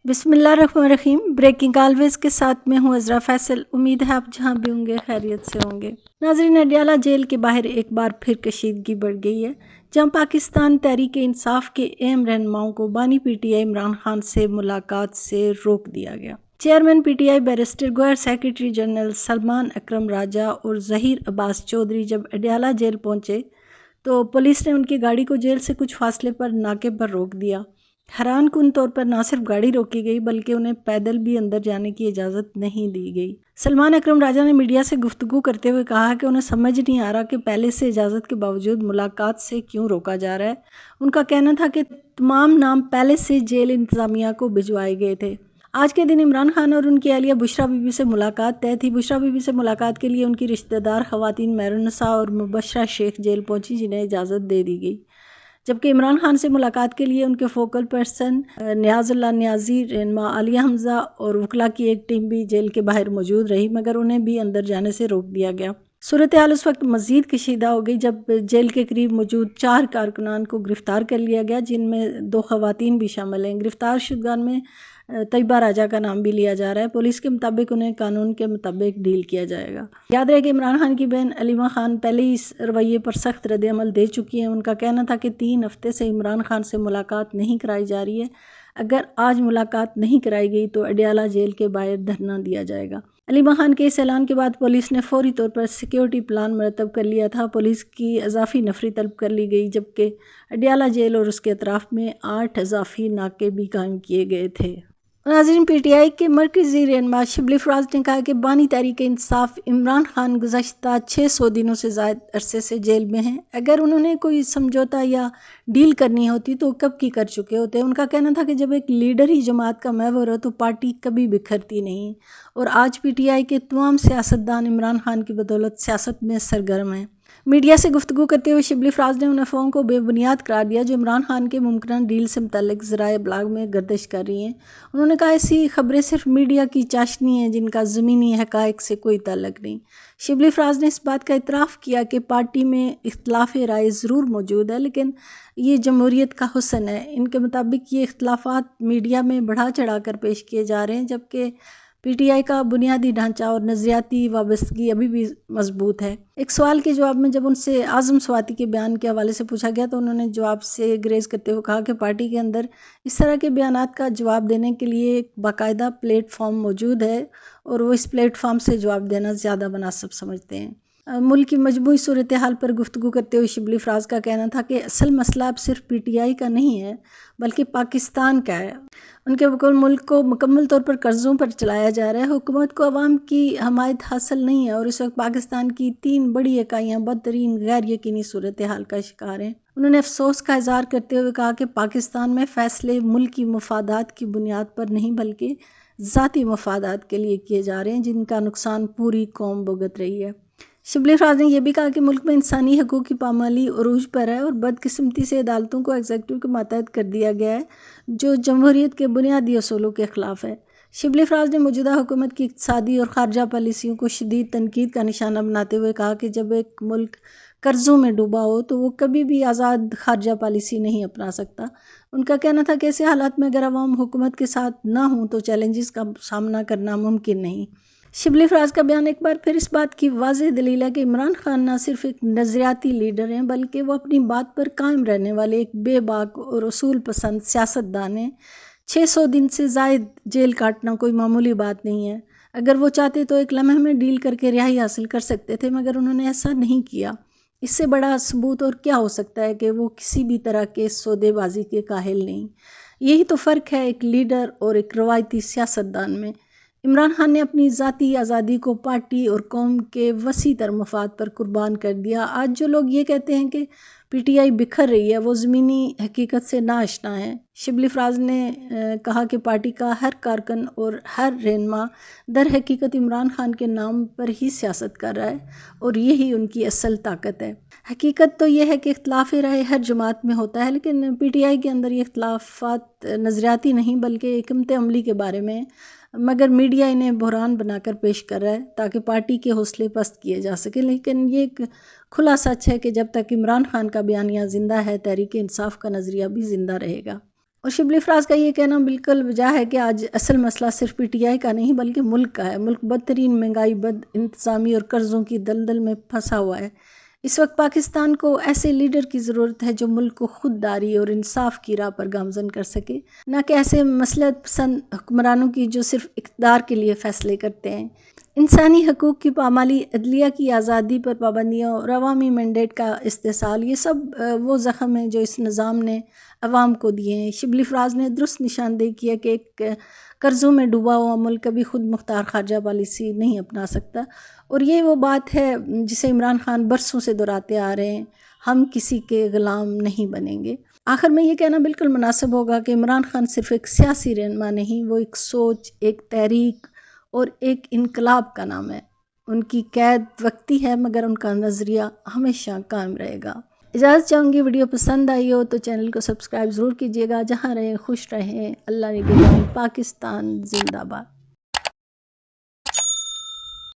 بسم اللہ الرحمن الرحیم۔ بریکنگ آلویز کے ساتھ میں ہوں عذرا فیصل۔ امید ہے آپ جہاں بھی ہوں گے خیریت سے ہوں گے۔ ناظرین، اڈیالہ جیل کے باہر ایک بار پھر کشیدگی بڑھ گئی ہے، جہاں پاکستان تحریک انصاف کے اہم رہنماؤں کو بانی P T I Imran Khan سے ملاقات سے روک دیا گیا۔ Chairman P T I barrister Gohar, secretary general Salman Akram Raja اور ظہیر عباس چودھری جب اڈیالہ جیل پہنچے تو پولیس نے ان کی گاڑی کو جیل سے کچھ فاصلے پر ناکے پر روک دیا۔ حیران کن طور پر نہ صرف گاڑی روکی گئی بلکہ انہیں پیدل بھی اندر جانے کی اجازت نہیں دی گئی۔ سلمان اکرم راجہ نے میڈیا سے گفتگو کرتے ہوئے کہا کہ انہیں سمجھ نہیں آ رہا کہ پہلے سے اجازت کے باوجود ملاقات سے کیوں روکا جا رہا ہے۔ ان کا کہنا تھا کہ تمام نام پہلے سے جیل انتظامیہ کو بھجوائے گئے تھے۔ آج کے دن عمران خان اور ان کی اہلیہ بشریٰ بی بی سے ملاقات طے تھی۔ بشریٰ بی بی سے ملاقات کے لیے ان کی رشتہ دار خواتین مہر النساء اور مبشرہ شیخ جیل پہنچی، جنہیں اجازت دے دی گئی، جبکہ عمران خان سے ملاقات کے لیے ان کے فوکل پرسن نیاز اللہ نیازی، رہنما عالیہ حمزہ اور وکلاء کی ایک ٹیم بھی جیل کے باہر موجود رہی، مگر انہیں بھی اندر جانے سے روک دیا گیا۔ صورتحال اس وقت مزید کشیدہ ہو گئی جب جیل کے قریب موجود 4 کارکنان کو گرفتار کر لیا گیا، جن میں 2 خواتین بھی شامل ہیں۔ گرفتار شدگان میں طیبہ راجہ کا نام بھی لیا جا رہا ہے۔ پولیس کے مطابق انہیں قانون کے مطابق ڈیل کیا جائے گا۔ یاد رہے کہ عمران خان کی بہن علیمہ خان پہلے ہی اس رویے پر سخت رد عمل دے چکی ہیں۔ ان کا کہنا تھا کہ 3 ہفتے سے عمران خان سے ملاقات نہیں کرائی جا رہی ہے، اگر آج ملاقات نہیں کرائی گئی تو اڈیالہ جیل کے باہر دھرنا دیا جائے گا۔ علیمہ خان کے اس اعلان کے بعد پولیس نے فوری طور پر سیکیورٹی پلان مرتب کر لیا تھا۔ پولیس کی اضافی نفری طلب کر لی گئی، جبکہ اڈیالہ جیل اور اس کے اطراف میں 8 اضافی ناکے بھی قائم کیے گئے تھے۔ ناظرین، پی ٹی آئی کے مرکزی رہنما شبلی فراز نے کہا کہ بانی تحریک انصاف عمران خان گزشتہ 600 دنوں سے زائد عرصے سے جیل میں ہیں۔ اگر انہوں نے کوئی سمجھوتا یا ڈیل کرنی ہوتی تو کب کی کر چکے ہوتے۔ ان کا کہنا تھا کہ جب ایک لیڈر ہی جماعت کا محور ہو تو پارٹی کبھی بکھرتی نہیں، اور آج پی ٹی آئی کے تمام سیاستدان عمران خان کی بدولت سیاست میں سرگرم ہیں۔ میڈیا سے گفتگو کرتے ہوئے شبلی فراز نے ان افواہوں کو بے بنیاد قرار دیا جو عمران خان کے ممکنہ ڈیل سے متعلق ذرائع ابلاغ میں گردش کر رہی ہیں۔ انہوں نے کہا ایسی خبریں صرف میڈیا کی چاشنی ہیں جن کا زمینی حقائق سے کوئی تعلق نہیں۔ شبلی فراز نے اس بات کا اعتراف کیا کہ پارٹی میں اختلاف رائے ضرور موجود ہے، لیکن یہ جمہوریت کا حسن ہے۔ ان کے مطابق یہ اختلافات میڈیا میں بڑھا چڑھا کر پیش کیے جا رہے ہیں، جبکہ پی ٹی آئی کا بنیادی ڈھانچہ اور نظریاتی وابستگی ابھی بھی مضبوط ہے۔ ایک سوال کے جواب میں جب ان سے اعظم سواتی کے بیان کے حوالے سے پوچھا گیا تو انہوں نے جواب سے گریز کرتے ہوئے کہا کہ پارٹی کے اندر اس طرح کے بیانات کا جواب دینے کے لیے ایک باقاعدہ پلیٹ فارم موجود ہے، اور وہ اس پلیٹ فارم سے جواب دینا زیادہ مناسب سمجھتے ہیں۔ ملک کی مجموعی صورتحال پر گفتگو کرتے ہوئے شبلی فراز کا کہنا تھا کہ اصل مسئلہ اب صرف پی ٹی آئی کا نہیں ہے بلکہ پاکستان کا ہے۔ ان کے بقول ملک کو مکمل طور پر قرضوں پر چلایا جا رہا ہے، حکومت کو عوام کی حمایت حاصل نہیں ہے، اور اس وقت پاکستان کی 3 بڑی اکائیاں بدترین غیر یقینی صورتحال کا شکار ہیں۔ انہوں نے افسوس کا اظہار کرتے ہوئے کہا کہ پاکستان میں فیصلے ملکی مفادات کی بنیاد پر نہیں بلکہ ذاتی مفادات کے لیے کیے جا رہے ہیں، جن کا نقصان پوری قوم بھگت رہی ہے۔ شبلی فراز نے یہ بھی کہا کہ ملک میں انسانی حقوق کی پامالی عروج پر ہے، اور بدقسمتی سے عدالتوں کو ایگزیکٹو کے ماتحت کر دیا گیا ہے، جو جمہوریت کے بنیادی اصولوں کے خلاف ہے۔ شبلی فراز نے موجودہ حکومت کی اقتصادی اور خارجہ پالیسیوں کو شدید تنقید کا نشانہ بناتے ہوئے کہا کہ جب ایک ملک قرضوں میں ڈوبا ہو تو وہ کبھی بھی آزاد خارجہ پالیسی نہیں اپنا سکتا۔ ان کا کہنا تھا کہ ایسے حالات میں اگر عوام حکومت کے ساتھ نہ ہوں تو چیلنجز کا سامنا کرنا ممکن نہیں۔ شبلی فراز کا بیان ایک بار پھر اس بات کی واضح دلیل ہے کہ عمران خان نہ صرف ایک نظریاتی لیڈر ہیں بلکہ وہ اپنی بات پر قائم رہنے والے ایک بے باک اور اصول پسند سیاستدان ہیں۔ 600 دن سے زائد جیل کاٹنا کوئی معمولی بات نہیں ہے۔ اگر وہ چاہتے تو ایک لمحے میں ڈیل کر کے رہائی حاصل کر سکتے تھے، مگر انہوں نے ایسا نہیں کیا۔ اس سے بڑا ثبوت اور کیا ہو سکتا ہے کہ وہ کسی بھی طرح کے سودے بازی کے کاہل نہیں۔ یہی تو فرق ہے ایک لیڈر اور ایک روایتی سیاستدان میں۔ عمران خان نے اپنی ذاتی آزادی کو پارٹی اور قوم کے وسیع تر مفاد پر قربان کر دیا۔ آج جو لوگ یہ کہتے ہیں کہ پی ٹی آئی بکھر رہی ہے وہ زمینی حقیقت سے ناآشنا ہیں۔ شبلی فراز نے کہا کہ پارٹی کا ہر کارکن اور ہر رہنما در حقیقت عمران خان کے نام پر ہی سیاست کر رہا ہے، اور یہی ان کی اصل طاقت ہے۔ حقیقت تو یہ ہے کہ اختلاف رائے ہر جماعت میں ہوتا ہے، لیکن پی ٹی آئی کے اندر یہ اختلافات نظریاتی نہیں بلکہ حکمت عملی کے بارے میں، مگر میڈیا انہیں بحران بنا کر پیش کر رہا ہے تاکہ پارٹی کے حوصلے پست کیے جا سکیں۔ لیکن یہ ایک کھلا سچ ہے کہ جب تک عمران خان کا بیانیہ زندہ ہے تحریک انصاف کا نظریہ بھی زندہ رہے گا۔ اور شبلی افراز کا یہ کہنا بالکل وجہ ہے کہ آج اصل مسئلہ صرف پی ٹی آئی کا نہیں بلکہ ملک کا ہے۔ ملک بدترین مہنگائی، بد انتظامی اور قرضوں کی دلدل میں پھنسا ہوا ہے۔ اس وقت پاکستان کو ایسے لیڈر کی ضرورت ہے جو ملک کو خود داری اور انصاف کی راہ پر گامزن کر سکے، نہ کہ ایسے مصلحت پسند حکمرانوں کی جو صرف اقتدار کے لیے فیصلے کرتے ہیں۔ انسانی حقوق کی پامالی، عدلیہ کی آزادی پر پابندیاں اور عوامی مینڈیٹ کا استحصال، یہ سب وہ زخم ہیں جو اس نظام نے عوام کو دیے ہیں۔ شبلی افراز نے درست نشاندہی کیا کہ ایک قرضوں میں ڈوبا ہوا ملک کبھی خود مختار خارجہ پالیسی نہیں اپنا سکتا، اور یہ وہ بات ہے جسے عمران خان برسوں سے دہراتے آ رہے ہیں، ہم کسی کے غلام نہیں بنیں گے۔ آخر میں یہ کہنا بالکل مناسب ہوگا کہ عمران خان صرف ایک سیاسی رہنما نہیں، وہ ایک سوچ، ایک تحریک اور ایک انقلاب کا نام ہے۔ ان کی قید وقتی ہے مگر ان کا نظریہ ہمیشہ قائم رہے گا۔ اجازت چاہوں گی، ویڈیو پسند آئی ہو تو چینل کو سبسکرائب ضرور کیجیے گا۔ جہاں رہیں خوش رہیں، اللہ نگہبان، پاکستان زندہ باد۔